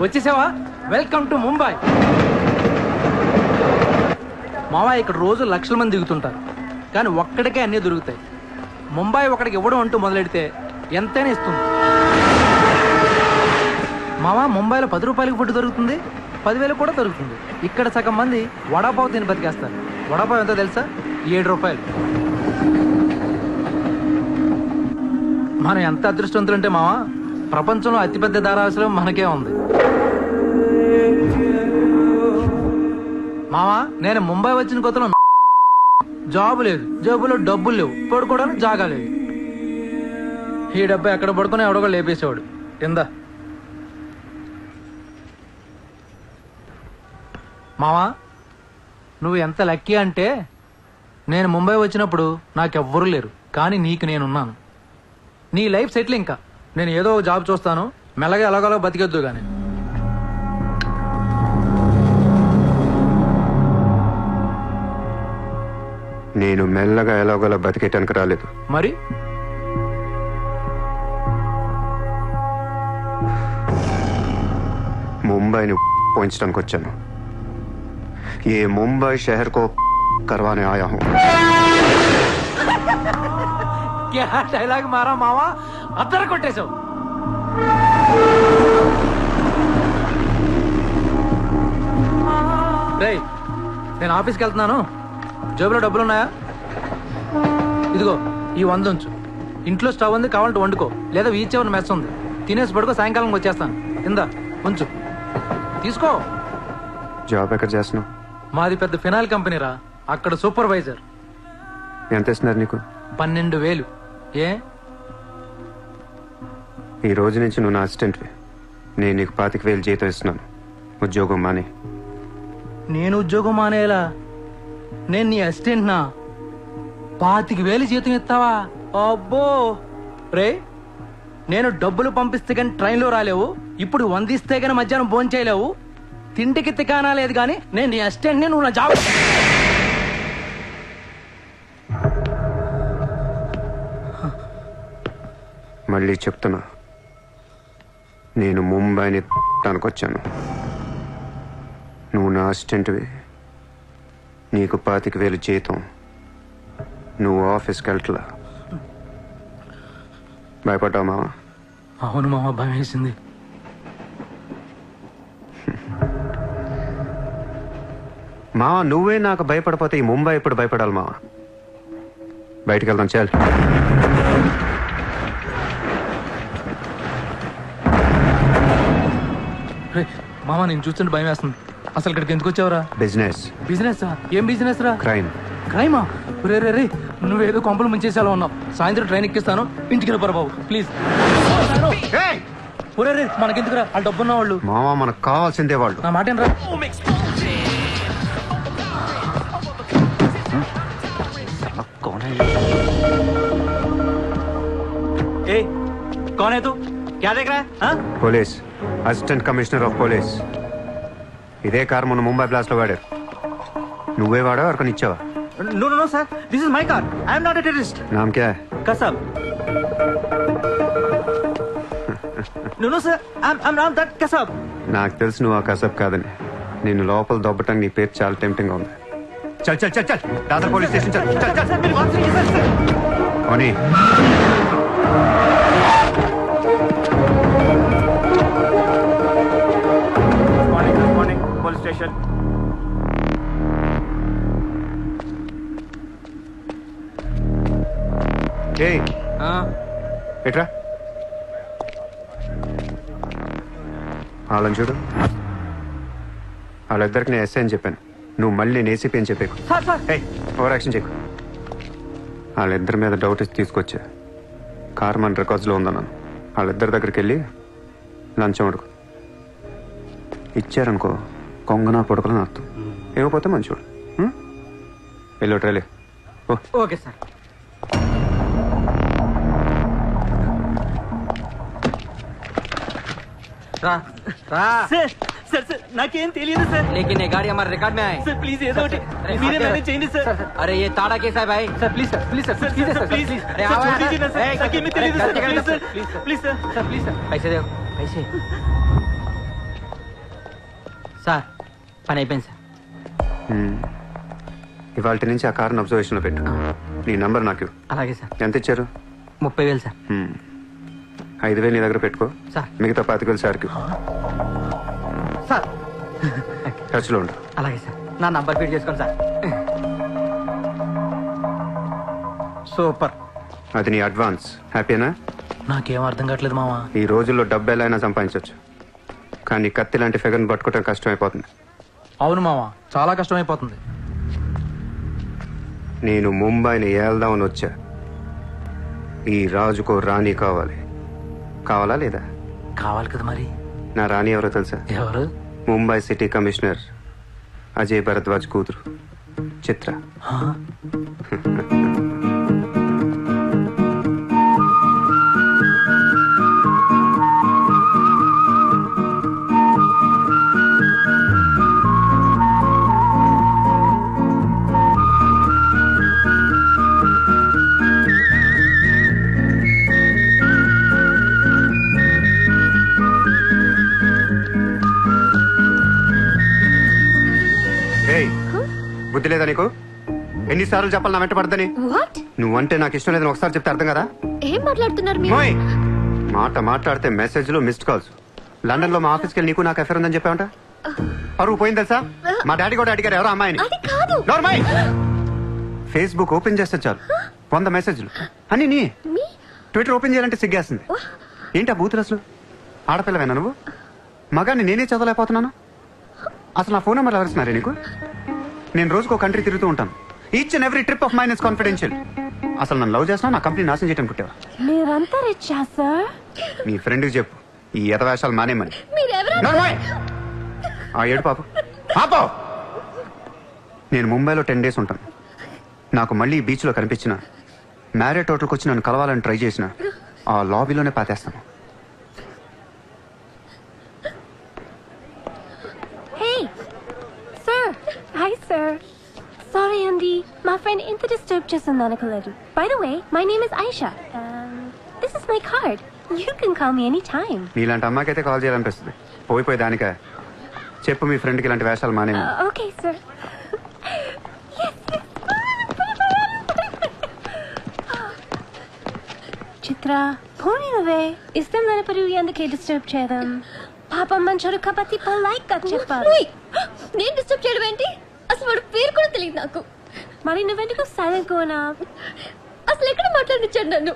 వచ్చేసావా? Welcome to Mumbai. మావా ఇక్కడ రోజు లక్షల మంది దిగుతుంటారు, కానీ ఒక్కడికే అన్నీ దొరుకుతాయి. ముంబై ఒకడికి ఇవ్వడం అంటూ మొదలెడితే ఎంతైనా ఇస్తుంది. మావా ముంబైలో 10 రూపాయలకి ఫుడ్ దొరుకుతుంది, 10,000 కూడా దొరుకుతుంది. ఇక్కడ సగం మంది వడాపావు తిని బతికేస్తారు. వడాపావు ఎంతో తెలుసా? 7 రూపాయలు. మనం ఎంత అదృష్టవంతులంటే మావా, ప్రపంచంలో అతిపెద్ద ధారావాసం మనకే ఉంది. మావా నేను ముంబై వచ్చిన కొత్తలో జాబు లేదు, జేబులో డబ్బులు లేవు, పడుకోవడానికి జాగా లేదు. ఈ డబ్బా ఎక్కడ పడుకుని ఎవడో లేపేసేవాడు. కింద మావా నువ్వు ఎంత లక్కీ అంటే, నేను ముంబై వచ్చినప్పుడు నాకెవ్వరూ లేరు, కానీ నీకు నేనున్నాను. నీ లైఫ్ సెటిల్. ఇంకా నేను ఏదో ఒక జాబ్ చూస్తాను, మెల్లగా ఎలాగోలా బతికేద్దు. కానీ నేను మెల్లగా ఎలాగోలా బతికేటానికి రాలేదు. మరి ముంబైని పోయించడానికి వచ్చాను. ये मुंबई शहर को करवाने आया हूँ. क्या డైలాగ్ మారా మావా, అద్దరు కొట్టేశావు. రేయ్ నేను ఆఫీస్కి వెళ్తున్నాను, జేబులో డబ్బులు ఉన్నాయా? ఇదిగో ఈ 100 ఉంచు. ఇంట్లో స్టవ్ ఉంది, కావాలంటే వండుకో, లేదా వీచేవన్న మెస్ ఉంది, తినేసి పడుకో, సాయంకాలం వచ్చేస్తాను. ఇందా ఉంచు, తీసుకో. జాబ్ ఎక్కడ చేస్తున్నావు? మాది పెద్ద ఫినాయిల్ కంపెనీ రా, అక్కడ సూపర్వైజర్. ఎంత ఇస్తున్నారు నీకు? 12,000. ఏ ఈ రోజు నుంచి నువ్వు నా అసిస్టెంట్వి. నేను నీకు 25,000 జీతం ఇస్తున్నాను. ఉద్యోగం మాని. నేను ఉద్యోగం మానేలా? నేను నీ అసిస్టెంట్ నా? 25,000 జీతం ఇస్తావా? అబ్బో రే, నేను డబ్బులు పంపిస్తే కానీ ట్రైన్లో రాలేవు, ఇప్పుడు 100 ఇస్తే కానీ మధ్యాహ్నం భోజనం చేయలేవు, తిండికి తికానా లేదు. కానీ నేను నీ అసిస్టెంట్ని, నువ్వు నా జాబ్. మళ్ళీ చెప్తున్నా, నేను ముంబైని తనకొచ్చాను. నువ్వు నా అసిస్టెంట్వి, నీకు 25,000 జీతం, నువ్వు ఆఫీస్కి వెళ్ళట్లా. భయపడ్డావు మావా? అవును మామ, భయం వేసింది. మావా నువ్వే నాకు భయపడిపోతే ఈ ముంబై ఎప్పుడు భయపడాలి మావా? బయటికి వెళ్దాం చాలు. మామ నేను చూస్తుంటే భయం వేస్తుంది. అసలు ఇక్కడికి ఎందుకు వచ్చావురా? బిజినెస్. బిజినెస్? ఏం బిజినెస్ రా? క్రైమ్. క్రైమా? రే రే రే, నువ్వేదో కొంపలు ముంచేసేలా ఉన్నావు. సాయంత్రం ట్రైన్ ఎక్కిస్తాను, ఇంటికి వెళ్ళిపోరా బాబు ప్లీజ్. ఒరే రే, మనకెందుకురా, వాళ్ళు డబ్బున్న వాళ్ళు. మావా మనకు కావాల్సిందే వాళ్ళు. నా మాట ఏంట్రా? ए, कौन है तू? क्या देख रहा है? हाँ? Police, assistant commissioner of police. ఇదే కార్ మొన్న ముంబై బ్లాస్ట్ లో వాడారు. నువ్వే వాడా ఎవరికని ఇచ్చావా? No, no, no, sir. This is my car. I am not a terrorist. నామ్ క్యా high? Kasab. No, no, sir. I'm not that Kasab. నాకు తెలుసు నువ్వు ఆ కసబ్ కాదని. నిన్ను లోపల దొబ్బటానికి నీ పేరు చాలా టెంప్టింగ్ గా ఉంది. చల్ చల్ చల్ చల్, దాదర్ పోలీస్ స్టేషన్ చల్ చల్ చల్. Sir, मेरी बात सुनिए, sir. ఓనీ Good morning, police station. ఏయ్ ఎట్రా వాళ్ళని చూడు. వాళ్ళిద్దరికి నేను ఎస్ఐ అని చెప్పాను, నువ్వు మళ్ళీ నేను ఏసీపీ అని చెప్పేకు. Sir, sir. ఏయ్ ఓవర్ యాక్షన్ చేయకు. వాళ్ళిద్దరి మీద డౌట్ ఇచ్చి తీసుకొచ్చా. కార్ మన రికార్డ్స్లో ఉందన్నాను. వాళ్ళిద్దరి దగ్గరికి వెళ్ళి లంచం అడుగు. ఇచ్చారనుకో కొంగనా పొడకలని అర్థం. ఇవ్వకపోతే మంచోడు. వెళ్ళి ట్రైలే. Okay, sir. రా రా. Sir, sir, sir. నాకేం తెలియదు సార్. लेकिन ये गाड़ी हमारे रिकॉर्ड में आए. సార్ ప్లీజ్ ఏదో ఒకటి మీరే మేనేజ్ చేయండి సార్. अरे ये ताड़ा कैसा है भाई? Sir please sir, please sir, sir please sir sir, please please अरे సార్ आओ छोड़ यार. दीजिए ना सर. నాకేమీ తెలియదు sir. Please sir, please sir. Sir, please sir. पैसे दो पैसे. సార్ పని అయిపోయింది సార్. ఇవాళ నుంచి ఆ కార్ని అబ్జర్వేషన్లో పెట్టు. నీ నంబర్ నాకు ఇవ్వు. అలాగే సార్. ఎంత ఇచ్చారు? 30,000 సార్. 5,000 నీ దగ్గర పెట్టుకో. సార్. మిగతా 25,000 సార్కి సార్ టచ్లో ఉండు. అలాగే సార్. నా నంబర్ ఫీడ్ చేసుకోండి సార్. సూపర్. అది నీ అడ్వాన్స్. హ్యాపీనా? నాకేం అర్థం కావట్లేదు మావా. ఈ రోజుల్లో డబ్బు ఎలా అయినా సంపాదించవచ్చు, కానీ కత్తి లాంటి ఫిగర్ని పట్టుకోవడం కష్టమైపోతుంది. అవును మావా, చాలా కష్టమైపోతుంది. నేను ముంబైని ఏల్దామని వచ్చా. ఈ రాజుకో రాణి కావాలి. కావాలా లేదా? కావాలి కదా మరి. నా రాణి ఎవరో తెలుసా? ఎవరు? ముంబై సిటీ కమిషనర్ అజయ్ భరద్వాజ్ కూతురు చిత్ర. ఆ? ఏయ్, బుద్ధి లేదా నీకు? ఎన్నిసార్లు చెప్పాలి నా వెంట పడద్దని? వాట్? నువ్వంటే నాకు ఇష్టం లేదని ఒకసారి చెప్తే అర్థం కదా? ఏం మాట్లాడుతున్నారు మీరు? మోయ్! మాట్లాడితే మెసేజ్లు మిస్డ్ కాల్స్. లండన్ లో మా ఆఫీస్కి వెళ్ళి నీకు నాకు అఫేర్ ఉందని చెప్పావంట. పరువు పోయింది తెలుసా? మా డాడీ కూడా అడిగారు ఎవరో అమ్మాయిని. అది కాదు. నోర్మై! ఫేస్బుక్ ఓపెన్ చేస్తే చాలు 100 మెసేజ్లు అని నీ. మీ ట్విట్టర్ ఓపెన్ చేయాలంటే సిగ్గేస్తుంది. ఏంటి ఆ బూతులు అసలు? ఆడపిల్లవేనా నువ్వు? మగాన్ని నేనే చదవలేకపోతున్నాను. అసలు నా ఫోన్ నెంబర్ ఎవరిస్తున్నారే నీకు? నేను రోజుకో కంట్రీ తిరుగుతూ ఉంటాను. Each and every trip of mine is confidential. అసలు నన్ను లవ్ చేస్తున్నా, నా కంపెనీ నాశనం చేయడం పుట్టావా? మీరంతా రిచ్చా సార్? నీ ఫ్రెండ్కి చెప్పు ఈ ఎతవేషాలు మానేమని. మీరెవరు? నోర్మై! ఆ ఏడు పాప పాపో. నేను ముంబైలో 10 days ఉంటాను. నాకు మళ్ళీ బీచ్లో కనిపించిన, మ్యారేట్ హోటల్కి వచ్చి నన్ను కలవాలని ట్రై చేసిన, ఆ లాబీలోనే పాతేస్తాను. Hey sir. Hi sir. Sorry అండి, మా ఫ్రెండ్ ఇంత డిస్టర్బ్ చేస్తుంది అనుకోలేదు. By the way, my name is Aisha. This is my card. You can call me any time. నీలాంటి అమ్మాయికైతే కాల్ చేయాలనిపిస్తుంది. పోయిపోయి దానికా? చెప్పు మీ ఫ్రెండ్కి ఇలాంటి వేషాలు మానేమి. Okay sir. చిత్ర పోనీవే, ఇష్టం లేనప్పుడు ఎందుకే డిస్టర్బ్ చేయడం? పాపం మంచోడు కాబట్టి లైక్ గా చెప్పాలి. నేను డిస్టర్బ్ చేయడం ఏంటి? అసలు వాడు పేరు కూడా తెలియదు నాకు. మరి నువ్వెందుకు సైలెంట్ కోనా? అసలు ఎక్కడ మాట్లాడించాడు నన్ను?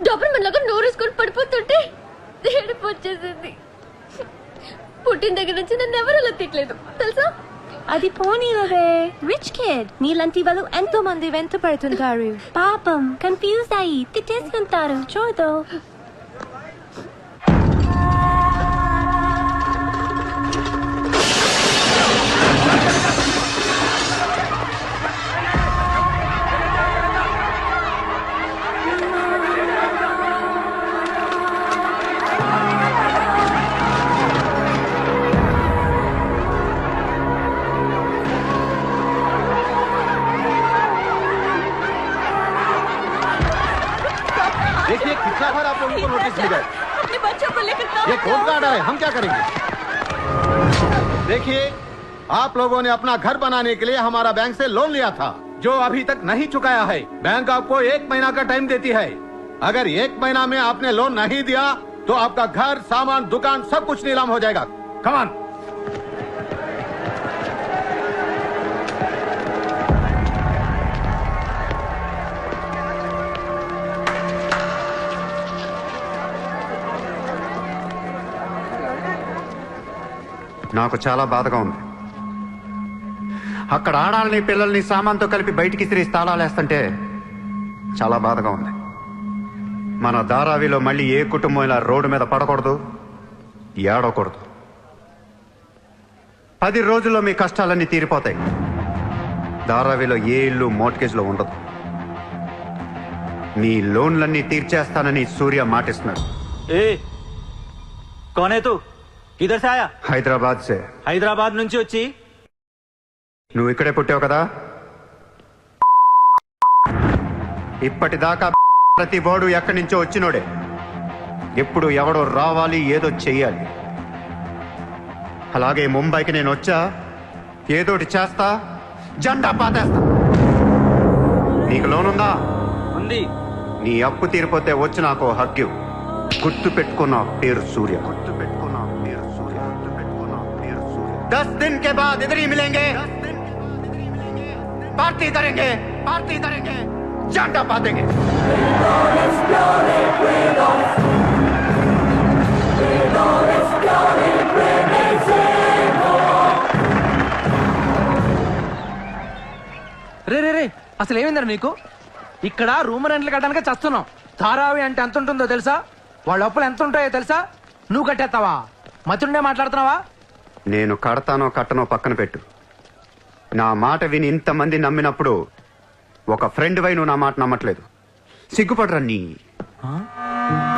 డబ్బులు మనలాగా నోరేసుకొని పడిపోతుంటే ఏడుపు వచ్చేసింది. పుట్టిన దగ్గర నుంచి నన్ను ఎవరు అలా తిట్టలేదు తెలుసా? అది పోనీవే, రిచ్ కిడ్. నీలాంటి వాళ్ళు ఎంతో మంది వెంట పడుతుంటారు. పాపం కన్ఫ్యూజ్ అయ్యి తిట్టేసుకుంటారు. చూడు. देखिए कितना बार आप लोगों को नोटिस मिला है। अपने बच्चों को लेकर काम ये कौन का ऑर्डर है? हम क्या करेंगे? देखिए, आप लोगों ने अपना घर बनाने के लिए हमारा बैंक से लोन लिया था, जो अभी तक नहीं चुकाया है। बैंक आपको 1 महीना का टाइम देती है। अगर 1 महीना में आपने लोन नहीं दिया तो आपका घर, सामान, दुकान सब कुछ नीलाम हो जाएगा। Come on. నాకు చాలా బాధగా ఉంది. అక్కడ ఆడాలని పిల్లల్ని సామాన్తో కలిపి బయటికి తిరిగి తాళాలేస్తుంటే చాలా బాధగా ఉంది. మన ధారావిలో మళ్ళీ ఏ కుటుంబం ఇలా రోడ్డు మీద పడకూడదు, ఏడవకూడదు. 10 రోజుల్లో మీ కష్టాలన్నీ తీరిపోతాయి. ధారావిలో ఏ ఇల్లు మోర్ట్గేజ్లో ఉండదు. మీ లోన్లన్నీ తీర్చేస్తానని సూర్య మాటిస్తున్నాడు. ఏ కౌన్ హై తూ? కిధర్ సే ఆయా? హైదరాబాద్ సే. హైదరాబాద్ నుంచి వచ్చి నువ్వు ఇక్కడే పుట్టావు కదా. ఇప్పటిదాకా ప్రతి వాడు ఎక్కడి నుంచో వచ్చినోడే. ఎప్పుడు ఎవడో రావాలి, ఏదో చెయ్యాలి. అలాగే ముంబైకి నేను వచ్చా, ఏదోటి చేస్తా, జెండా పాతేస్తా. నీకు లోన్ ఉందా? ఉంది. నీ అప్పు తీరిపోతే వచ్చి నాకు హక్కు. గుర్తు పెట్టుకున్న పేరు సూర్య. గుర్తు పెట్టుకున్న పేరు సూర్య. గుర్తు పెట్టుకున్న పేరు సూర్య. 10 दिन के बाद इधर ही मिलेंगे, पार्टी करेंगे, पार्टी करेंगे, झंडा पातेंगे. రే రే రే అసలు ఏమైందిరా నీకు? ఇక్కడ రూమ్ రెంట్లు కట్టడానికి చస్తున్నాం. ధారావి అంటే ఎంత ఉంటుందో తెలుసా? వాళ్ళ అప్పులు ఎంత ఉంటాయో తెలుసా? నువ్వు కట్టేస్తావా? మతుండే మాట్లాడుతున్నావా? నేను కడతానో కట్టనో పక్కన పెట్టు. నా మాట విని ఇంతమంది నమ్మినప్పుడు ఒక ఫ్రెండ్ వై నువ్వు నా మాట నమ్మట్లేదు. సిగ్గుపడరా నీ